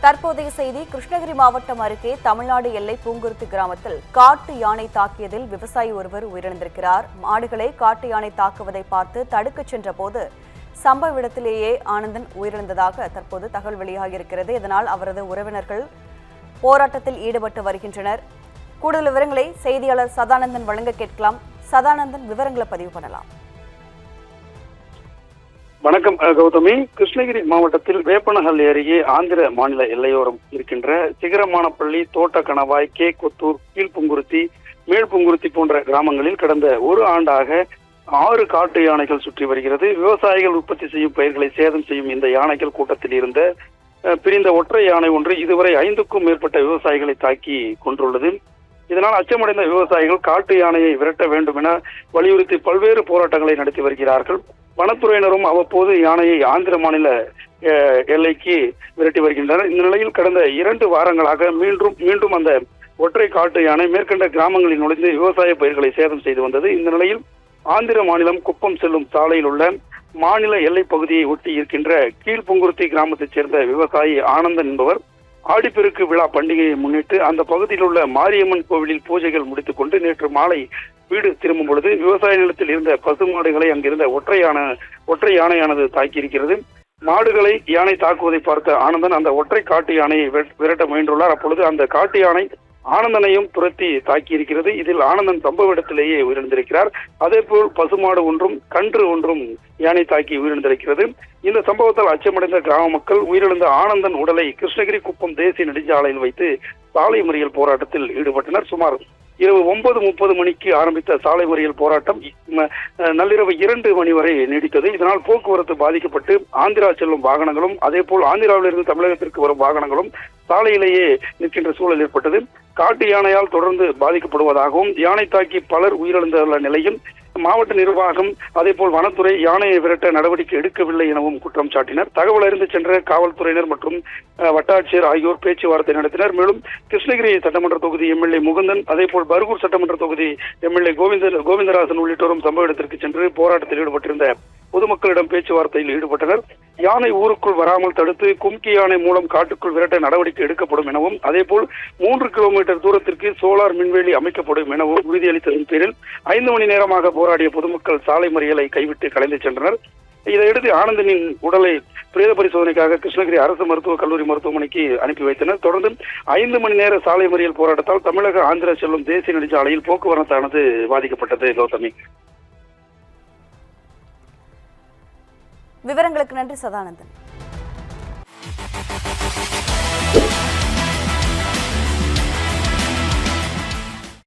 தற்போதைய செய்தி கிருஷ்ணகிரி மாவட்டம் அருகே தமிழ்நாடு எல்லை பூங்குருத்தி கிராமத்தில் காட்டு யானை தாக்கியதில் விவசாயி ஒருவர் உயிரிழந்திருக்கிறார். மாடுகளை காட்டு யானை தாக்குவதை பார்த்து தடுக்கச் சென்றபோது சம்பவ இடத்திலேயே ஆனந்தன் உயிரிழந்ததாக தற்போது தகவல் வெளியாகியிருக்கிறது. இதனால் அவரது உறவினர்கள் போராட்டத்தில் ஈடுபட்டு வருகின்றனர். கூடுதல் விவரங்களை செய்தியாளர் சதானந்தன் வழங்க கேட்கலாம். சதானந்தன், விவரங்களை பதிவு பண்ணலாம். வணக்கம் கௌதமி. கிருஷ்ணகிரி மாவட்டத்தில் வேப்பனஹள்ளி அருகே ஆந்திர மாநில எல்லையோரம் இருக்கின்ற சிகரமானப்பள்ளி, தோட்டக்கணவாய், கே கொத்தூர், கீழ்புங்குருத்தி, மேல்புங்குருத்தி போன்ற கிராமங்களில் கடந்த ஒரு ஆண்டாக 6 காட்டு யானைகள் சுற்றி வருகிறது. விவசாயிகள் உற்பத்தி செய்யும் பயிர்களை சேதம் செய்யும் இந்த யானைகள் கூட்டத்தில் இருந்த பிரிந்த ஒற்றை யானை ஒன்று இதுவரை 5க்கும் மேற்பட்ட விவசாயிகளை தாக்கி கொண்டுள்ளது. இதனால் அச்சமடைந்த விவசாயிகள் காட்டு யானையை விரட்ட வேண்டும் என வலியுறுத்தி பல்வேறு போராட்டங்களை நடத்தி வருகிறார்கள். வனத்துறையினரும் அவ்வப்போது யானையை ஆந்திர மாநில எல்லைக்கு விரட்டி வருகின்றனர். இந்த நிலையில் கடந்த 2 வாரங்களாக மீண்டும் அந்த ஒற்றை காட்டு யானை மேற்கண்ட கிராமங்களில் நுழைந்து விவசாய பயிர்களை சேதம் செய்து வந்தது. இந்த நிலையில் ஆந்திர மாநிலம் குப்பம் செல்லும் சாலையில் உள்ள மாநில எல்லை பகுதியை ஒட்டி இருக்கின்ற கீழ்புங்குருத்தி கிராமத்தைச் சேர்ந்த விவசாயி ஆனந்தன் என்பவர் ஆடிப்பெருக்கு விழா பண்டிகையை முன்னிட்டு அந்த பகுதியில் உள்ள மாரியம்மன் கோவிலில் பூஜைகள் முடித்துக் கொண்டு நேற்று மாலை வீடு திரும்பும் பொழுது விவசாய நிலத்தில் இருந்த பசு மாடுகளை அங்கிருந்த ஒற்றை யானையானது தாக்கியிருக்கிறது. மாடுகளை யானை தாக்குவதை பார்த்த ஆனந்தன் அந்த ஒற்றை காட்டு யானையை விரட்ட முயன்றுள்ளார். அப்பொழுது அந்த காட்டு யானை ஆனந்தனையும் துரத்தி தாக்கியிருக்கிறது. இதில் ஆனந்தன் சம்பவ இடத்திலேயே உயிரிழந்திருக்கிறார். அதேபோல் பசுமாடு ஒன்றும் கன்று ஒன்றும் யானை தாக்கி உயிரிழந்திருக்கிறது. இந்த சம்பவத்தால் அச்சமடைந்த கிராம மக்கள் உயிரிழந்த ஆனந்தன் உடலை கிருஷ்ணகிரி குப்பம் தேசிய நெடுஞ்சாலையில் வைத்து சாலை மறியல் போராட்டத்தில் ஈடுபட்டனர். சுமார் இரவு 9:30 மணிக்கு ஆரம்பித்த சாலை மறியல் போராட்டம் நள்ளிரவு 2 மணி வரை நீடித்தது. இதனால் போக்குவரத்து பாதிக்கப்பட்டு ஆந்திரா செல்லும் வாகனங்களும் அதேபோல் ஆந்திராவிலிருந்து தமிழகத்திற்கு வரும் வாகனங்களும் சாலையிலேயே நிற்கின்ற சூழல் ஏற்பட்டது. காட்டு யானையால் தொடர்ந்து பாதிக்கப்படுவதாகவும் யானை தாக்கி பலர் உயிரிழந்துள்ள நிலையில் மாவட்ட நிர்வாகம் அதேபோல் வனத்துறை யானையை விரட்ட நடவடிக்கை எடுக்கவில்லை எனவும் குற்றம் சாட்டினர். தகவல் அறிந்து சென்ற காவல்துறையினர் மற்றும் வட்டாட்சியர் ஆகியோர் பேச்சுவார்த்தை நடத்தினர். மேலும் கிருஷ்ணகிரி சட்டமன்ற தொகுதி எம்எல்ஏ முகுந்தன் அதேபோல் பர்கூர் சட்டமன்ற தொகுதி எம்எல்ஏ கோவிந்தராசன் உள்ளிட்டோரும் சம்பவ இடத்திற்கு சென்று போராட்டத்தில் ஈடுபட்டிருந்த பொதுமக்களிடம் பேச்சுவார்த்தையில் ஈடுபட்டனர். யானை ஊருக்குள் வராமல் தடுத்து கும்கி யானை மூலம் காட்டுக்குள் விரட்ட நடவடிக்கை எடுக்கப்படும் எனவும் அதேபோல் 3 கிலோமீட்டர் தூரத்திற்கு சோலார் மின்வேலி அமைக்கப்படும் எனவும் உறுதியளித்ததன் பேரில் 5 மணி நேரமாக போராடிய பொதுமக்கள் சாலை மறியலை கைவிட்டு கலைந்து சென்றனர். இதையடுத்து ஆனந்தனின் உடலை பிரேத பரிசோதனைக்காக கிருஷ்ணகிரி அரசு மருத்துவக் கல்லூரி மருத்துவமனைக்கு அனுப்பி வைத்தனர். தொடர்ந்து 5 மணி நேர சாலை மறியல் போராட்டத்தால் தமிழக ஆந்திரா செல்லும் தேசிய நெடுஞ்சாலையில் போக்குவரத்தானது பாதிக்கப்பட்டது. கௌதமி, விவரங்களுக்கு நன்றி சதானந்தன்.